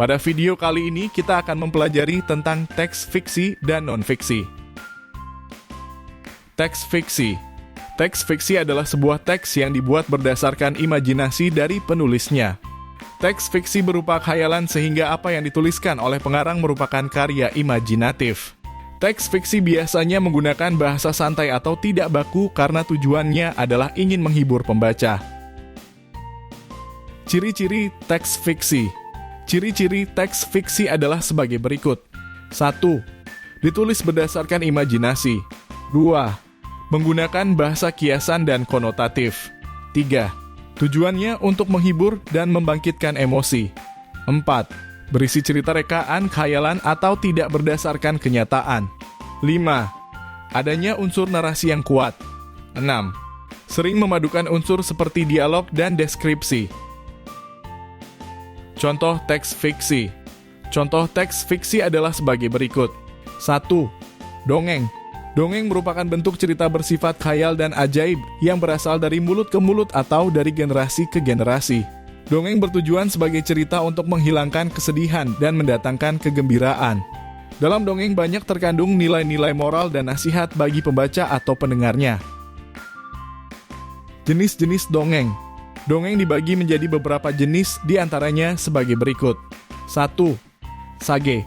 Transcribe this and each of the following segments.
Pada video kali ini kita akan mempelajari tentang teks fiksi dan non-fiksi. Teks fiksi. Teks fiksi adalah sebuah teks yang dibuat berdasarkan imajinasi dari penulisnya. Teks fiksi berupa khayalan sehingga apa yang dituliskan oleh pengarang merupakan karya imajinatif. Teks fiksi biasanya menggunakan bahasa santai atau tidak baku karena tujuannya adalah ingin menghibur pembaca. Ciri-ciri teks fiksi. Ciri-ciri teks fiksi adalah sebagai berikut. 1. Ditulis berdasarkan imajinasi. 2. Menggunakan bahasa kiasan dan konotatif. 3. Tujuannya untuk menghibur dan membangkitkan emosi. 4. Berisi cerita rekaan, khayalan, atau tidak berdasarkan kenyataan. 5. Adanya unsur narasi yang kuat. 6. Sering memadukan unsur seperti dialog dan deskripsi. Contoh teks fiksi. Contoh teks fiksi adalah sebagai berikut. 1. Dongeng. Dongeng merupakan bentuk cerita bersifat khayal dan ajaib yang berasal dari mulut ke mulut atau dari generasi ke generasi. Dongeng bertujuan sebagai cerita untuk menghilangkan kesedihan dan mendatangkan kegembiraan. Dalam dongeng banyak terkandung nilai-nilai moral dan nasihat bagi pembaca atau pendengarnya. Jenis-jenis dongeng. Dongeng dibagi menjadi beberapa jenis, diantaranya sebagai berikut. 1. Sage.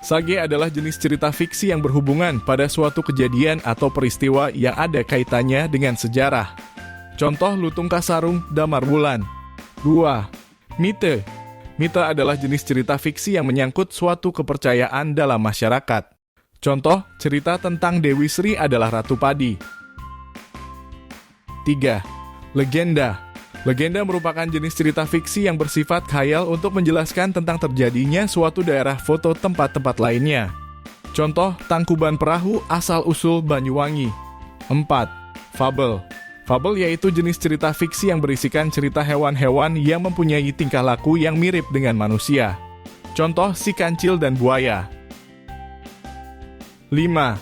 Sage adalah jenis cerita fiksi yang berhubungan pada suatu kejadian atau peristiwa yang ada kaitannya dengan sejarah. Contoh Lutung Kasarung, Damar Wulan. 2. Mite. Mite adalah jenis cerita fiksi yang menyangkut suatu kepercayaan dalam masyarakat. Contoh cerita tentang Dewi Sri adalah Ratu Padi. 3. Legenda. Legenda merupakan jenis cerita fiksi yang bersifat khayal untuk menjelaskan tentang terjadinya suatu daerah foto tempat-tempat lainnya. Contoh, Tangkuban Perahu asal-usul Banyuwangi. 4. Fabel. Fabel yaitu jenis cerita fiksi yang berisikan cerita hewan-hewan yang mempunyai tingkah laku yang mirip dengan manusia. Contoh, Si Kancil dan Buaya. 5.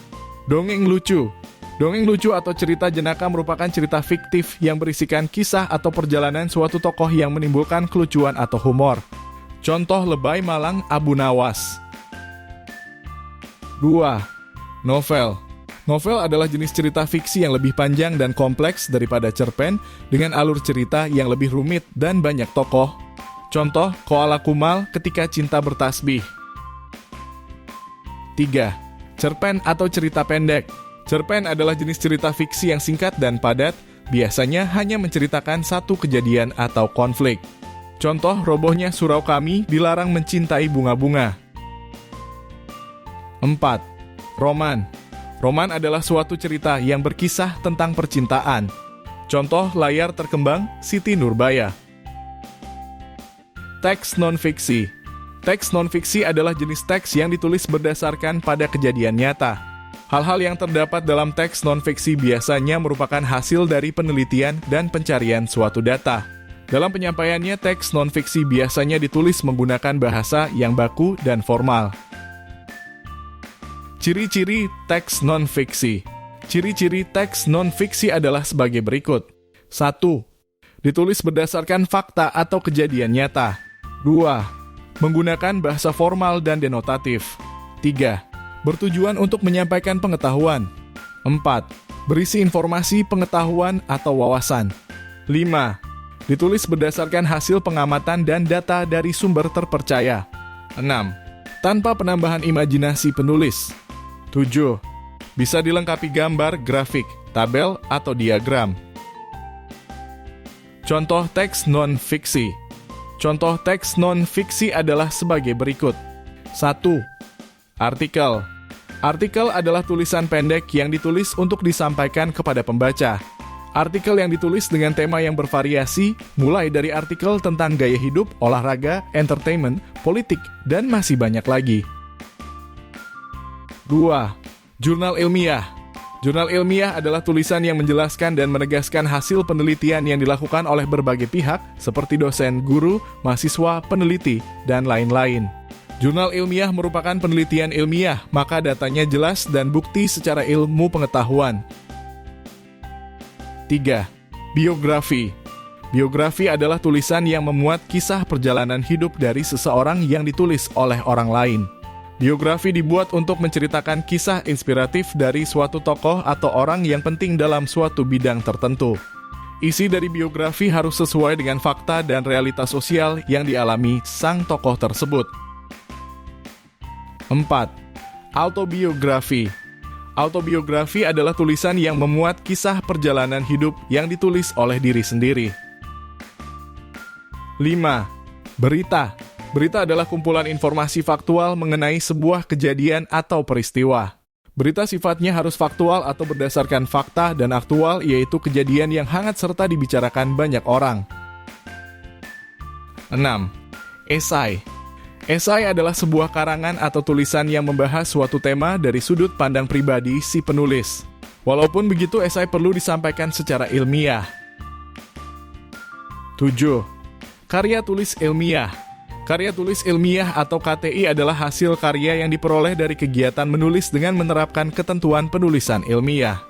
Dongeng lucu. Dongeng lucu atau cerita jenaka merupakan cerita fiktif yang berisikan kisah atau perjalanan suatu tokoh yang menimbulkan kelucuan atau humor. Contoh Lebay Malang Abu Nawas. 2. Novel. Novel adalah jenis cerita fiksi yang lebih panjang dan kompleks daripada cerpen dengan alur cerita yang lebih rumit dan banyak tokoh. Contoh Koala Kumal Ketika Cinta Bertasbih. 3. Cerpen atau cerita pendek. Cerpen adalah jenis cerita fiksi yang singkat dan padat, biasanya hanya menceritakan satu kejadian atau konflik. Contoh, robohnya surau kami dilarang mencintai bunga-bunga. 4. Roman. Roman adalah suatu cerita yang berkisah tentang percintaan. Contoh, Layar Terkembang, Siti Nurbaya. Teks non-fiksi. Teks non-fiksi adalah jenis teks yang ditulis berdasarkan pada kejadian nyata. Hal-hal yang terdapat dalam teks non-fiksi biasanya merupakan hasil dari penelitian dan pencarian suatu data. Dalam penyampaiannya, teks non-fiksi biasanya ditulis menggunakan bahasa yang baku dan formal. Ciri-ciri teks non-fiksi. Ciri-ciri teks non-fiksi adalah sebagai berikut. 1. Ditulis berdasarkan fakta atau kejadian nyata. 2. Menggunakan bahasa formal dan denotatif. 3. Bertujuan untuk menyampaikan pengetahuan. 4. Berisi informasi pengetahuan atau wawasan. 5. Ditulis berdasarkan hasil pengamatan dan data dari sumber terpercaya. 6. Tanpa penambahan imajinasi penulis. 7. Bisa dilengkapi gambar, grafik, tabel, atau diagram. Contoh teks non-fiksi. Contoh teks non-fiksi adalah sebagai berikut. 1. Artikel. Artikel adalah tulisan pendek yang ditulis untuk disampaikan kepada pembaca. Artikel yang ditulis dengan tema yang bervariasi, mulai dari artikel tentang gaya hidup, olahraga, entertainment, politik, dan masih banyak lagi. 2. Jurnal ilmiah. Jurnal ilmiah adalah tulisan yang menjelaskan dan menegaskan hasil penelitian yang dilakukan oleh berbagai pihak, seperti dosen, guru, mahasiswa, peneliti, dan lain-lain. Jurnal ilmiah merupakan penelitian ilmiah, maka datanya jelas dan bukti secara ilmu pengetahuan. 3. Biografi. Biografi adalah tulisan yang memuat kisah perjalanan hidup dari seseorang yang ditulis oleh orang lain. Biografi dibuat untuk menceritakan kisah inspiratif dari suatu tokoh atau orang yang penting dalam suatu bidang tertentu. Isi dari biografi harus sesuai dengan fakta dan realitas sosial yang dialami sang tokoh tersebut. 4. Autobiografi. Autobiografi adalah tulisan yang memuat kisah perjalanan hidup yang ditulis oleh diri sendiri. 5. Berita. Berita adalah kumpulan informasi faktual mengenai sebuah kejadian atau peristiwa. Berita sifatnya harus faktual atau berdasarkan fakta dan aktual, yaitu kejadian yang hangat serta dibicarakan banyak orang. 6. Esai. Esai adalah sebuah karangan atau tulisan yang membahas suatu tema dari sudut pandang pribadi si penulis. Walaupun begitu, esai perlu disampaikan secara ilmiah. 7. Karya tulis ilmiah. Karya tulis ilmiah atau KTI adalah hasil karya yang diperoleh dari kegiatan menulis dengan menerapkan ketentuan penulisan ilmiah.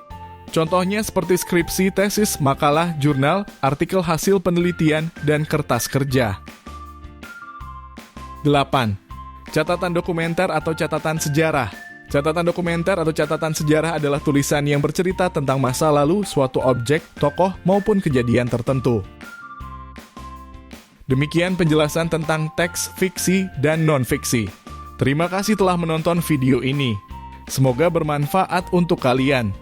Contohnya seperti skripsi, tesis, makalah, jurnal, artikel hasil penelitian, dan kertas kerja. 8. Catatan dokumenter atau catatan sejarah. Catatan dokumenter atau catatan sejarah adalah tulisan yang bercerita tentang masa lalu suatu objek, tokoh, maupun kejadian tertentu. Demikian penjelasan tentang teks fiksi dan non-fiksi. Terima kasih telah menonton video ini. Semoga bermanfaat untuk kalian.